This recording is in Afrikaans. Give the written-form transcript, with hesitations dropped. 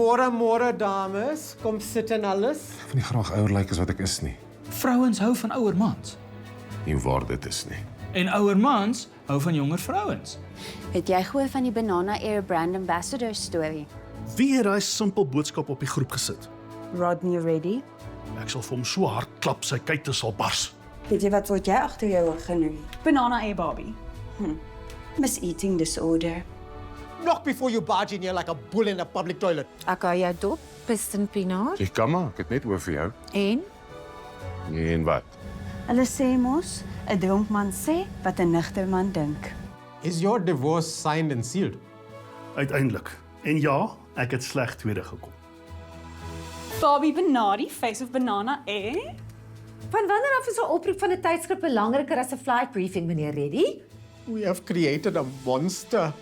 Môre dames, kom sit en alles. Ek vind nie graag ouer lyk as wat ek is nie. Vrouens hou van ouer mans. Nie waar dit is nie. En ouer mans hou van jonger vrouens. Het jy gehoor van die Banana Air brand ambassador storie? Wie het daai simpel boodskap op die groep gesit? Rodney Reddy. Ek sal vir hom so hard klap sy kuite sal bars. Weet jy wat word jy agter jou oor genoem? Banana Air Barbie. Mis-eating disorder. Nog before you barge in here like a bull in a public toilet. Ek hou jou dop, Piston Pinaar. Jy kan maar, ek het net oor vir jou. En? En wat? Hulle sê mos, 'n dronkman sê wat 'n nigter man dink. Is your divorce signed and sealed? Uiteindelik. En ja, ek het sleg tweede gekom. Barbie Benardi, Face of Banana Air. Van wanneer af is 'n oproep van 'n tydskrif belangriker as 'n flight briefing, meneer Reddy? We have created a monster.